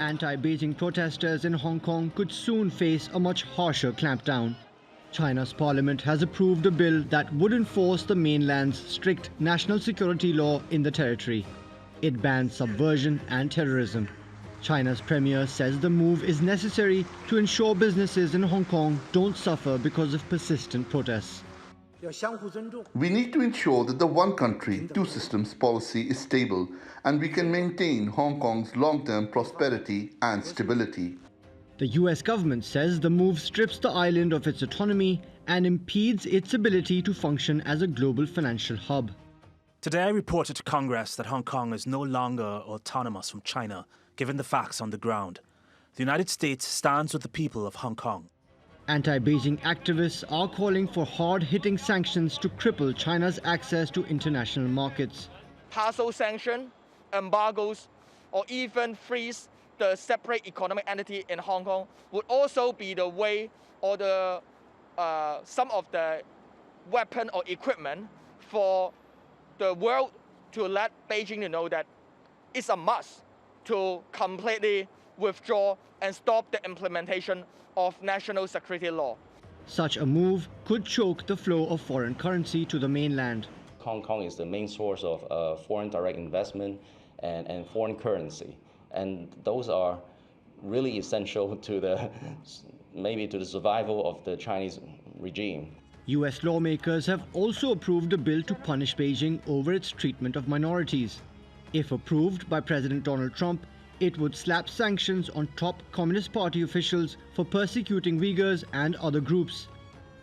Anti-Beijing protesters in Hong Kong could soon face a much harsher clampdown. China's parliament has approved a bill that would enforce the mainland's strict national security law in the territory. It bans subversion and terrorism. China's premier says the move is necessary to ensure businesses in Hong Kong don't suffer because of persistent protests. We need to ensure that the one country, two systems policy is stable and we can maintain Hong Kong's long-term prosperity and stability. The US government says the move strips the island of its autonomy and impedes its ability to function as a global financial hub. Today I reported to Congress that Hong Kong is no longer autonomous from China, given the facts on the ground. The United States stands with the people of Hong Kong. Anti-Beijing activists are calling for hard-hitting sanctions to cripple China's access to international markets. Partial sanction, embargoes, or even freeze the separate economic entity in Hong Kong would also be the way or the some of the weapon or equipment for the world to let Beijing know that it's a must to completely withdraw and stop the implementation of national security law. Such a move could choke the flow of foreign currency to the mainland. Hong Kong is the main source of foreign direct investment and foreign currency. And those are really essential to maybe to the survival of the Chinese regime. US lawmakers have also approved a bill to punish Beijing over its treatment of minorities. If approved by President Donald Trump, it would slap sanctions on top Communist Party officials for persecuting Uyghurs and other groups.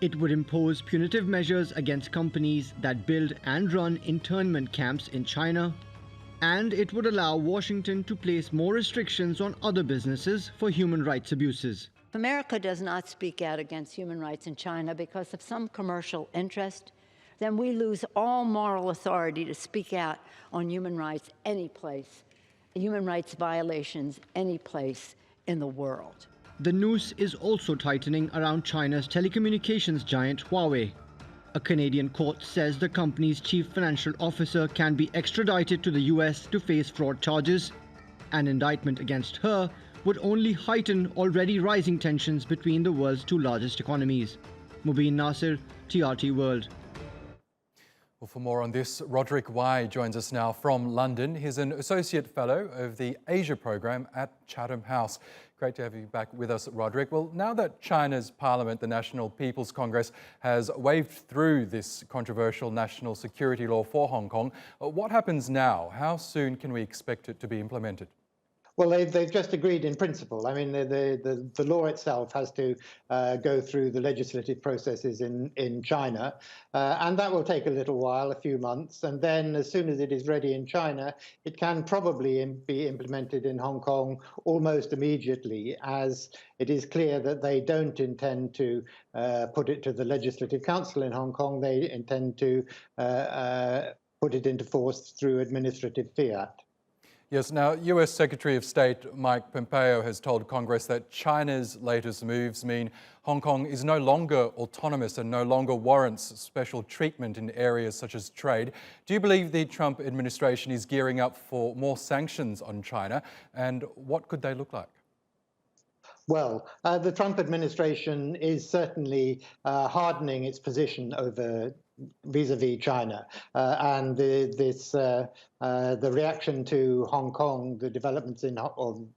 It would impose punitive measures against companies that build and run internment camps in China. And it would allow Washington to place more restrictions on other businesses for human rights abuses. If America does not speak out against human rights in China because of some commercial interest, then we lose all moral authority to speak out on human rights any place, human rights violations any place in the world. The noose is also tightening around China's telecommunications giant Huawei. A Canadian court says the company's chief financial officer can be extradited to the US to face fraud charges. An indictment against her would only heighten already rising tensions between the world's two largest economies. Mobin Nasir, TRT World. Well, for more on this, Roderic Wye joins us now from London. He's an Associate Fellow of the Asia Programme at Chatham House. Great to have you back with us, Roderic. Well, now that China's Parliament, the National People's Congress, has waved through this controversial national security law for Hong Kong, what happens now? How soon can we expect it to be implemented? Well, they've just agreed in principle. I mean, the law itself has to go through the legislative processes in China, and that will take a little while, a few months. And then as soon as it is ready in China, it can probably be implemented in Hong Kong almost immediately, as it is clear that they don't intend to put it to the Legislative Council in Hong Kong. They intend to put it into force through administrative fiat. Yes, now US Secretary of State Mike Pompeo has told Congress that China's latest moves mean Hong Kong is no longer autonomous and no longer warrants special treatment in areas such as trade. Do you believe the Trump administration is gearing up for more sanctions on China, and what could they look like? Well, the Trump administration is certainly hardening its position over vis-a-vis China, and the reaction to Hong Kong, the developments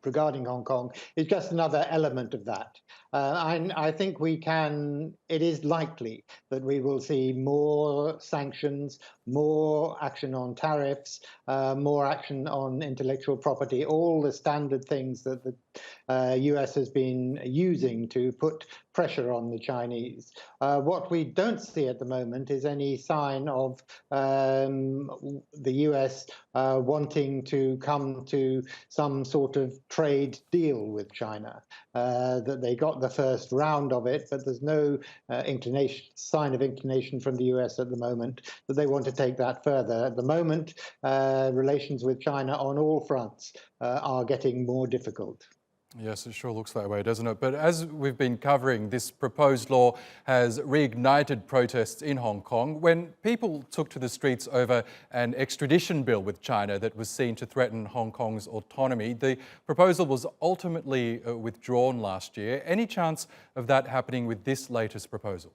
regarding Hong Kong, is just another element of that. I think it is likely that we will see more sanctions, more action on tariffs, more action on intellectual property, all the standard things that the US has been using to put pressure on the Chinese. What we don't see at the moment is any sign of the US wanting to come to some sort of trade deal with China. That they got the first round of it, but there's no sign of inclination from the US at the moment that they want to take that further. At the moment, relations with China on all fronts are getting more difficult. Yes, it sure looks that way, doesn't it? But as we've been covering, this proposed law has reignited protests in Hong Kong when people took to the streets over an extradition bill with China that was seen to threaten Hong Kong's autonomy. The proposal was ultimately withdrawn last year. Any chance of that happening with this latest proposal?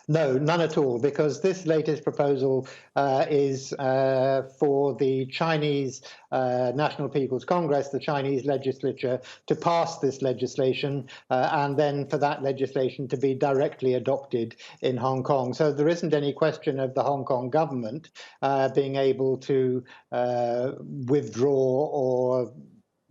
No, none at all, because this latest proposal is for the Chinese National People's Congress, the Chinese legislature, to pass this legislation and then for that legislation to be directly adopted in Hong Kong. So there isn't any question of the Hong Kong government being able to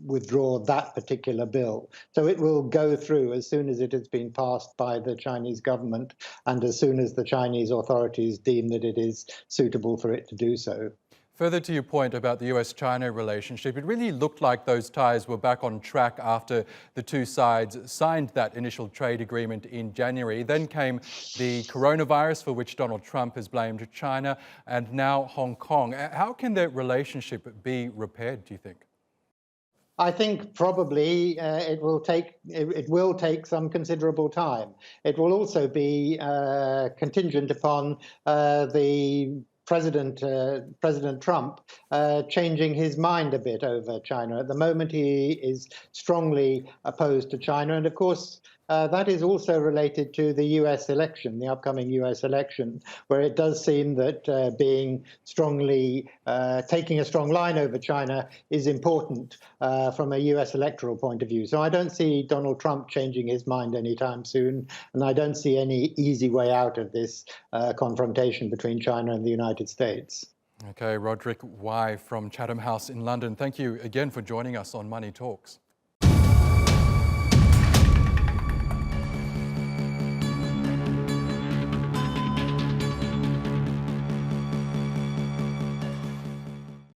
withdraw that particular bill. So it will go through as soon as it has been passed by the Chinese government and as soon as the Chinese authorities deem that it is suitable for it to do so. Further to your point about the US-China relationship, it really looked like those ties were back on track after the two sides signed that initial trade agreement in January. Then came the coronavirus, for which Donald Trump has blamed China, and now Hong Kong. How can the relationship be repaired, do you think? I think probably it will take some considerable time. It will also be contingent upon President Trump changing his mind a bit over China. At the moment, he is strongly opposed to China, and of course, that is also related to the US election, the upcoming US election, where it does seem that taking a strong line over China is important from a US electoral point of view. So I don't see Donald Trump changing his mind anytime soon, and I don't see any easy way out of this confrontation between China and the United States. Okay, Roderic Wye from Chatham House in London, thank you again for joining us on Money Talks.